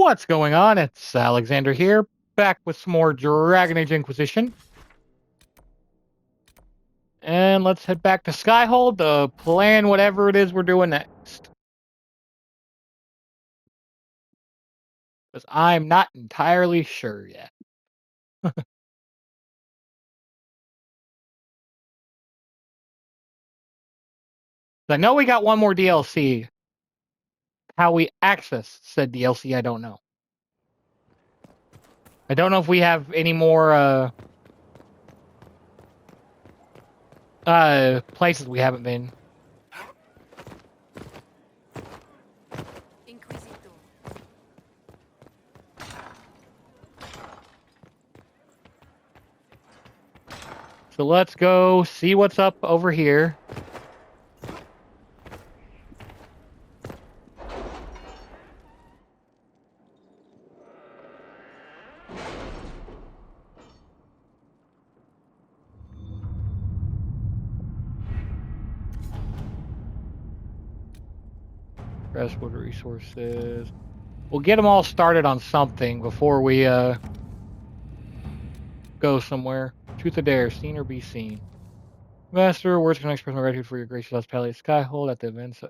What's going on? It's Alexander here, back with some more Dragon Age Inquisition. And let's head back to Skyhold to plan whatever it is we're doing next. Because I'm not entirely sure yet. I know we got one more DLC. How we access said DLC, I don't know. I don't know if we have any more places we haven't been. Inquisitor. So let's go see what's up over here. Crestwood resources. We'll get them all started on something before we go somewhere. Truth or dare, seen or be seen. Master, words can express my gratitude for your gracious hospitality at Skyhold at the events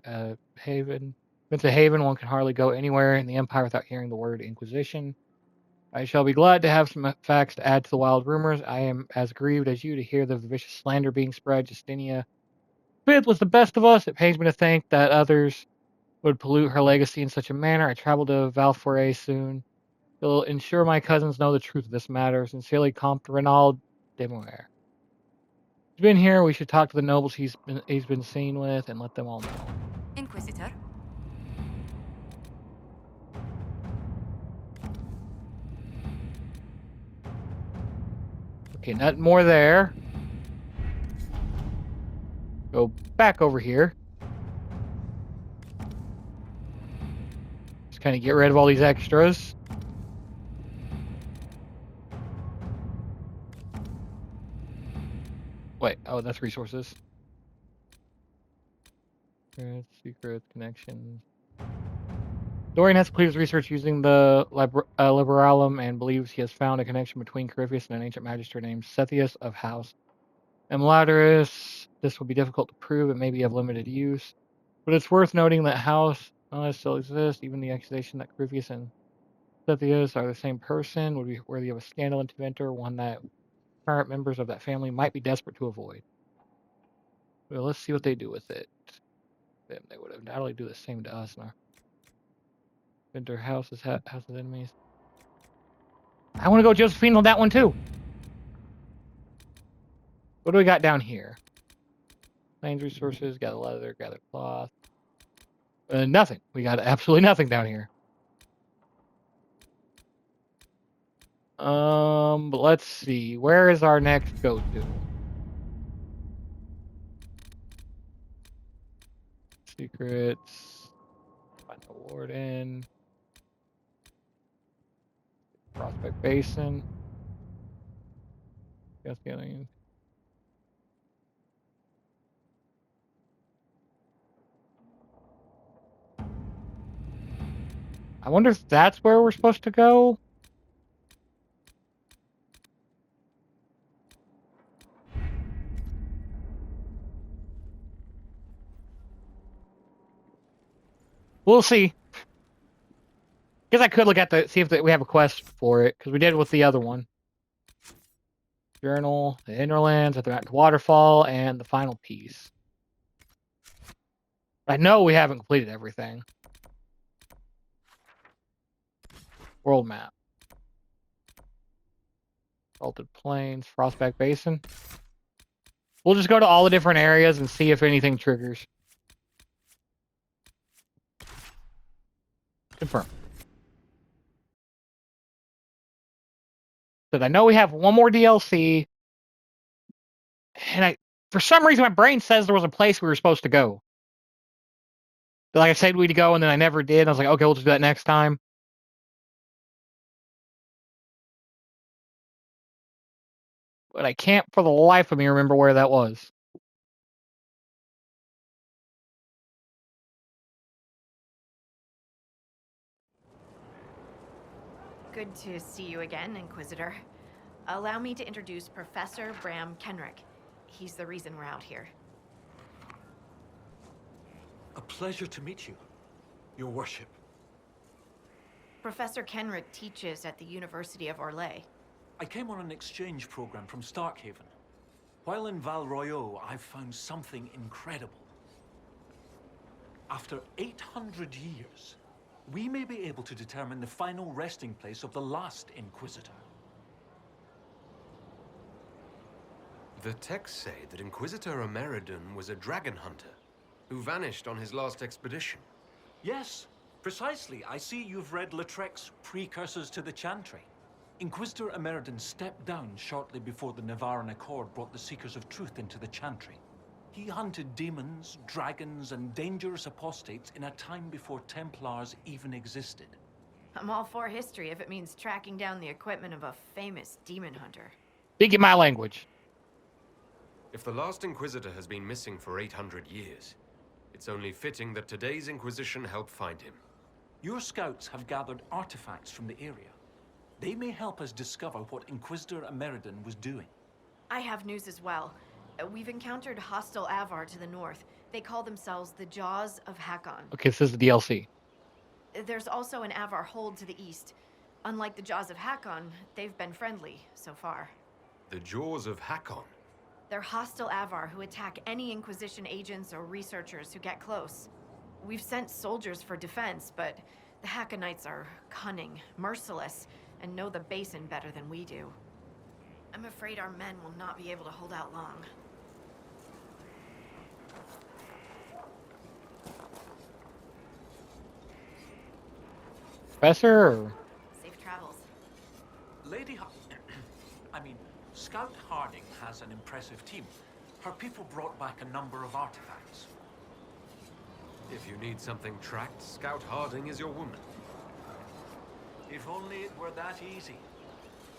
Haven. Events of Haven, one can hardly go anywhere in the Empire without hearing the word Inquisition. I shall be glad to have some facts to add to the wild rumors. I am as grieved as you to hear the vicious slander being spread. Justinia Fifth was the best of us. It pains me to think that others would pollute her legacy in such a manner. I travel to Valforay soon. Will ensure my cousins know the truth of this matter. Sincerely, Comte Renaud Demoer. He's been here. We should talk to the nobles he's been seen with and let them all know. Inquisitor. Okay, nothing more there. Go back over here. Just kind of get rid of all these extras. Wait, oh, that's resources. Secrets, connections. Dorian has completed his research using the Liberalum and believes he has found a connection between Corypheus and an ancient magistrate named Sethius of House Emlaterus. This will be difficult to prove. It may be of limited use. But it's worth noting that House still exists. Even the accusation that Corypheus and Sethius are the same person would be worthy of a scandal to enter, one that current members of that family might be desperate to avoid. Well, let's see what they do with it. Then they would undoubtedly do the same to us. Now, enter houses, houses enemies. I want to go Josephine on that one too. What do we got down here? Plains resources, gather leather, gather cloth. Nothing. We got absolutely nothing down here. But let's see. Where is our next go-to? Secrets. Find the warden. Frostback Basin. Guess getting. I wonder if that's where we're supposed to go. We'll see. Guess I could look at see if we have a quest for it, because we did with the other one. Journal, the Innerlands, at the waterfall, and the final piece. I know we haven't completed everything. World map. Salted Plains, Frostback Basin. We'll just go to all the different areas and see if anything triggers. Confirm. Because I know we have one more DLC. And for some reason, my brain says there was a place we were supposed to go. But like I said, we'd go, and then I never did. I was like, okay, we'll just do that next time. But I can't for the life of me remember where that was. Good to see you again, Inquisitor. Allow me to introduce Professor Bram Kenrick. He's the reason we're out here. A pleasure to meet you, Your Worship. Professor Kenrick teaches at the University of Orlais. I came on an exchange program from Starkhaven. While in Val Royeaux, I've found something incredible. After 800 years, we may be able to determine the final resting place of the last Inquisitor. The texts say that Inquisitor Ameridan was a dragon hunter who vanished on his last expedition. Yes, precisely. I see you've read Lautrec's Precursors to the Chantry. Inquisitor Ameridan stepped down shortly before the Nevarran Accord brought the Seekers of Truth into the Chantry. He hunted demons, dragons, and dangerous apostates in a time before Templars even existed. I'm all for history if it means tracking down the equipment of a famous demon hunter. Speaking my language. If the last Inquisitor has been missing for 800 years, it's only fitting that today's Inquisition help find him. Your scouts have gathered artifacts from the area. They may help us discover what Inquisitor Ameridan was doing. I have news as well. We've encountered hostile Avar to the north. They call themselves the Jaws of Hakon. Okay, this is the DLC. There's also an Avar hold to the east. Unlike the Jaws of Hakon, they've been friendly so far. The Jaws of Hakon? They're hostile Avar who attack any Inquisition agents or researchers who get close. We've sent soldiers for defense, but the Hakonites are cunning, merciless, and know the Basin better than we do. I'm afraid our men will not be able to hold out long. Professor! Safe travels. Scout Harding has an impressive team. Her people brought back a number of artifacts. If you need something tracked, Scout Harding is your woman. If only it were that easy.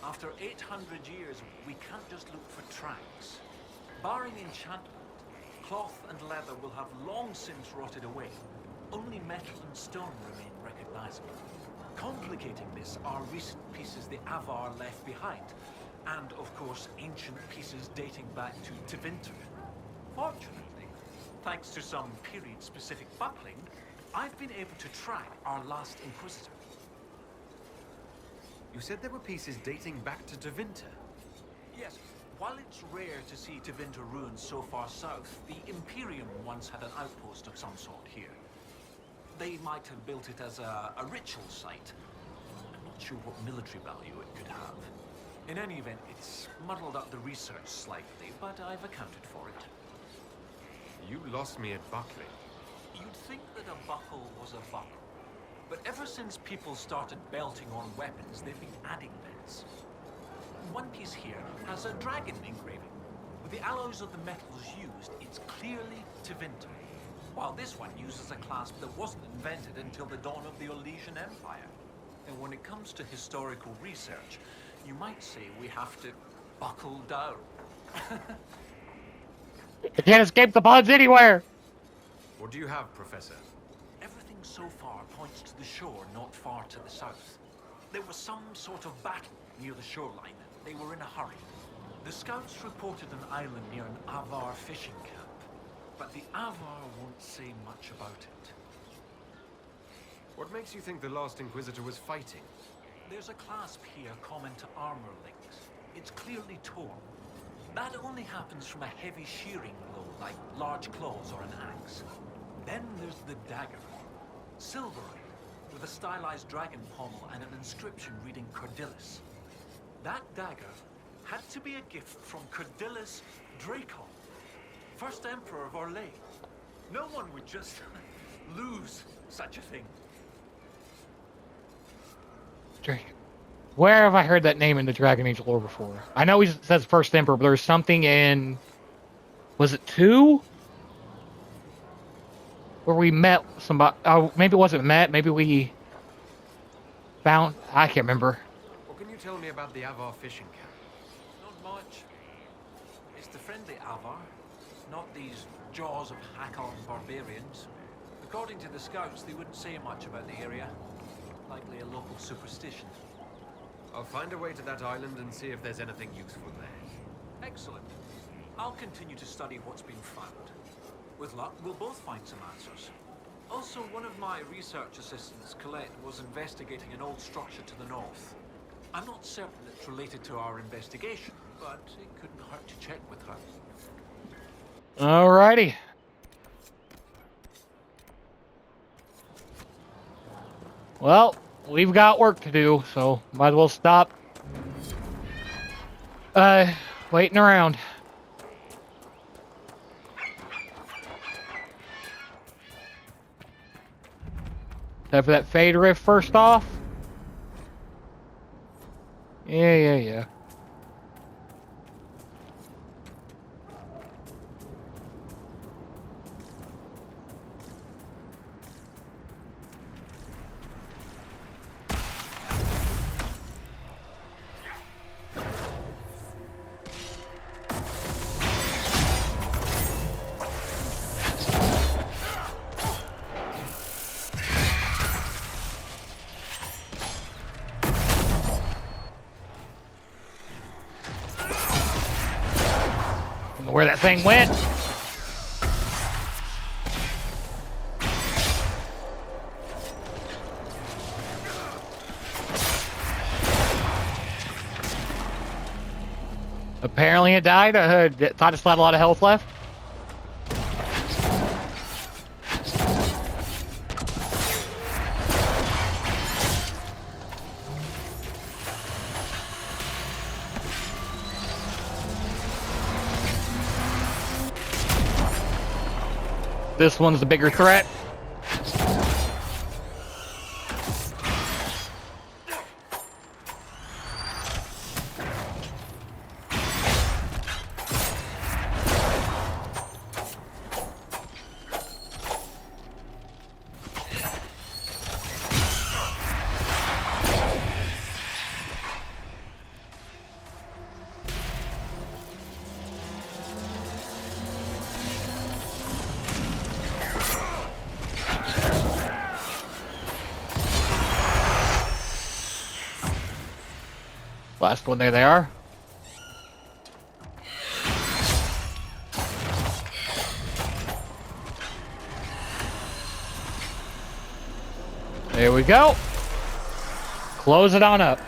After 800 years, we can't just look for tracks. Barring enchantment, cloth and leather will have long since rotted away. Only metal and stone remain recognizable. Complicating this are recent pieces the Avar left behind, and of course ancient pieces dating back to Tevinter. Fortunately, thanks to some period-specific buckling, I've been able to track our last Inquisitor. You said there were pieces dating back to Tevinter? Yes, while it's rare to see Tevinter ruins so far south, the Imperium once had an outpost of some sort here. They might have built it as a ritual site. I'm not sure what military value it could have. In any event, it's muddled up the research slightly, but I've accounted for it. You lost me at buckling. You'd think that a buckle was a buckle. But ever since people started belting on weapons, they've been adding bits. One piece here has a dragon engraving. With the alloys of the metals used, it's clearly Tevinter. While this one uses a clasp that wasn't invented until the dawn of the Orlesian Empire. And when it comes to historical research, you might say we have to buckle down. You can't escape the pods anywhere! What do you have, Professor? Everything so far points to the shore not far to the south. There was some sort of battle near the shoreline. They were in a hurry. The scouts reported an island near an Avar fishing camp. But the Avar won't say much about it. What makes you think the last Inquisitor was fighting? There's a clasp here common to armor links. It's clearly torn. That only happens from a heavy shearing blow, like large claws or an axe. Then there's the dagger. Silvery, with a stylized dragon pommel and an inscription reading Cordilis. That dagger had to be a gift from Cordilis Dracon, first Emperor of Orlais. No one would just lose such a thing. Where have I heard that name in the Dragon Age lore before? I know he says First Emperor, but there's something in... Was it 2? Where we met somebody... Oh, maybe it wasn't met. Maybe we... found... I can't remember. What can you tell me about the Avar fishing camp? Not much. It's the friendly Avar, not these Jaws of Hakon barbarians. According to the scouts, they wouldn't say much about the area. Likely a local superstition. I'll find a way to that island and see if there's anything useful there. Excellent. I'll continue to study what's been found. With luck, we'll both find some answers. Also, one of my research assistants, Colette, was investigating an old structure to the north. I'm not certain it's related to our investigation, but it couldn't hurt to check with her. Alrighty. Well, we've got work to do, so might as well stop waiting around. Time for that fade riff first off. Yeah. Don't know where that thing went. Apparently it died. Thought it still had a lot of health left. This one's the bigger threat. Last one, there they are. There we go. Close it on up.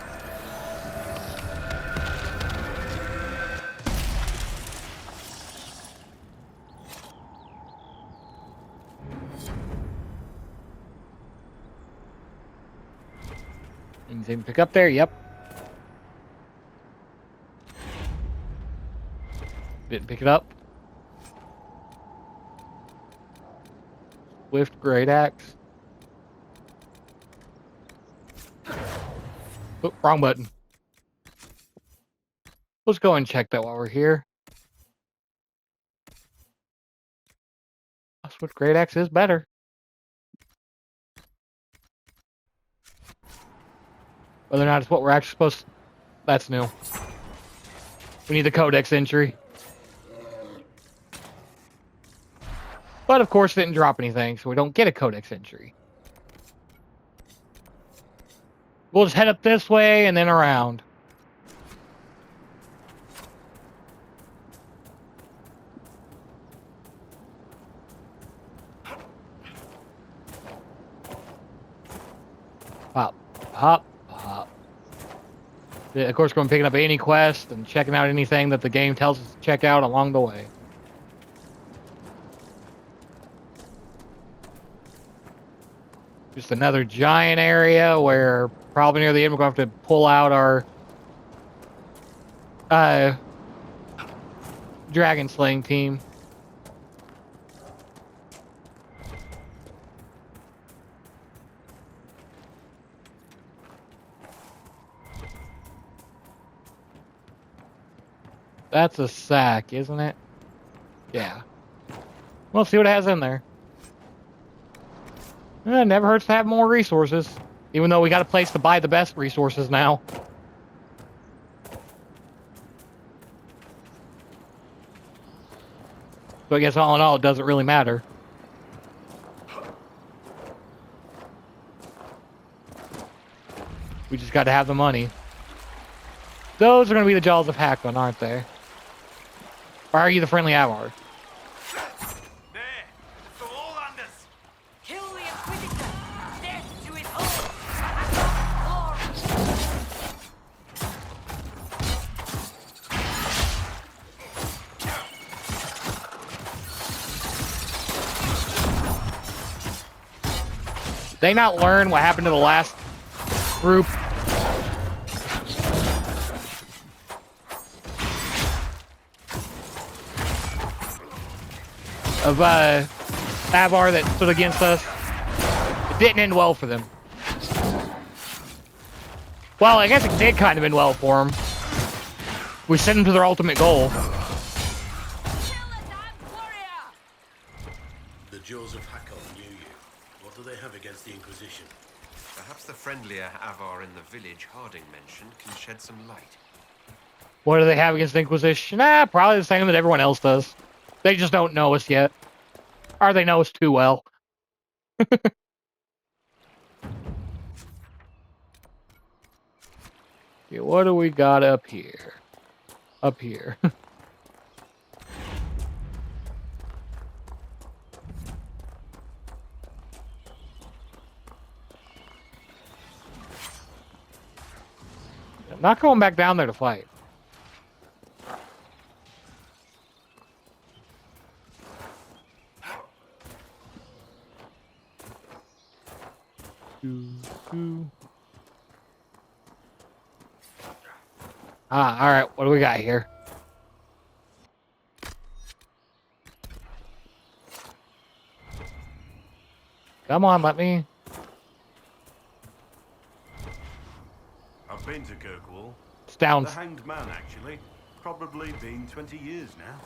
Anything to pick up there? Yep. Didn't pick it up. Swift great axe. Oh, wrong button. Let's go and check that while we're here. Swift great axe is better. Whether or not it's what we're actually supposed to... That's new. We need the codex entry. But of course it didn't drop anything, so we don't get a codex entry. We'll just head up this way and then around. Hop, hop, hop. Yeah, of course, we're going to be picking up any quest and checking out anything that the game tells us to check out along the way. Just another giant area where probably near the end we're going to have to pull out our dragon slaying team. That's a sack, isn't it? Yeah. We'll see what it has in there. It never hurts to have more resources, even though we got a place to buy the best resources now. So I guess all in all, it doesn't really matter. We just got to have the money. Those are going to be the Jaws of Hakon, aren't they? Or are you the friendly Avar? There! So all Anders! Kill the Inquisitor! Death to it all! They not learn what happened to the last group? Of Avar that stood against us. It didn't end well for them. Well, I guess it did kind of end well for them. We sent them to their ultimate goal. The Jaws of Hakon knew you. What do they have against the Inquisition? Perhaps the friendlier Avar in the village Harding mentioned can shed some light. What do they have against the Inquisition? Probably the same that everyone else does. They just don't know us yet. Or they know us too well. Okay, what do we got up here? Up here. I'm not going back down there to fight. Alright, what do we got here? Come on, let me... I've been to Kirkwall. It's down. The Hanged Man, actually. Probably been 20 years now.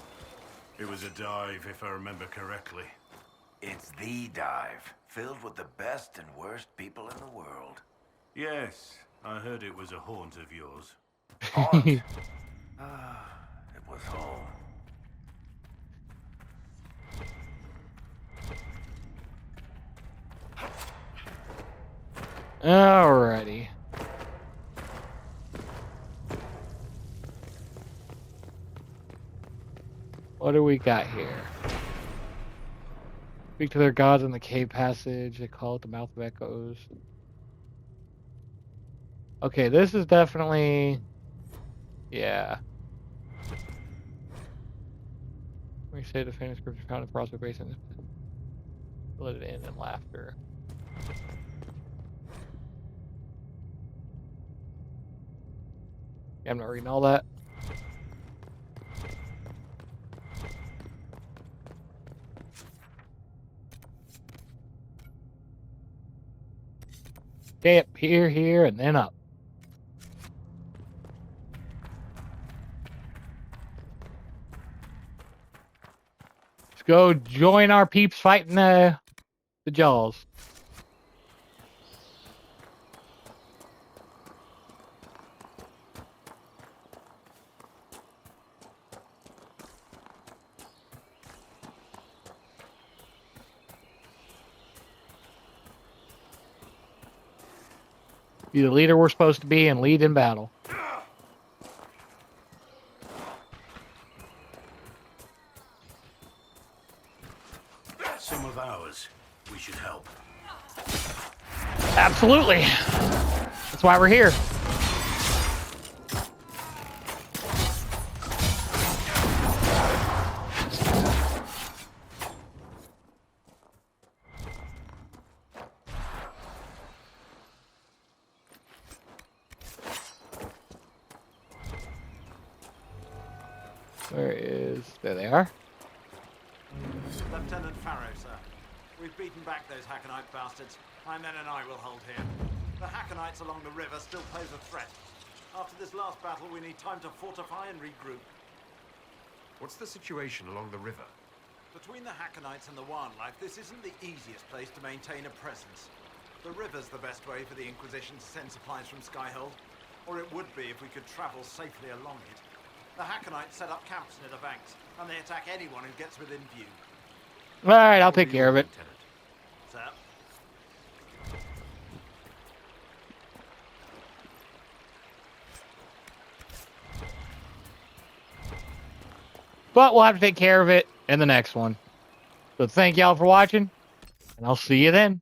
It was a dive, if I remember correctly. It's the dive, filled with the best and worst people in the world. Yes, I heard it was a haunt of yours. Haunt? It was home. Alrighty. What do we got here? Speak to their gods in the cave passage. They call it the Mouth of Echoes. Okay, this is definitely... Yeah. We say the famous scripture found in Frostback Basin. Let it end in laughter. Yeah, I'm not reading all that. Okay, up here, and then up. Let's go join our peeps fighting the Jaws. Be the leader we're supposed to be and lead in battle. Some of ours. We should help. Absolutely. That's why we're here. There they are. Lieutenant Farrow, sir. We've beaten back those Hackenite bastards. My men and I will hold here. The Hackenites along the river still pose a threat. After this last battle, we need time to fortify and regroup. What's the situation along the river? Between the Hackenites and the wildlife, this isn't the easiest place to maintain a presence. The river's the best way for the Inquisition to send supplies from Skyhold, or it would be if we could travel safely along it. The Hackenites set up camps near the banks, and they attack anyone who gets within view. Alright, I'll take care of it. Lieutenant. Sir? But we'll have to take care of it in the next one. So thank y'all for watching, and I'll see you then.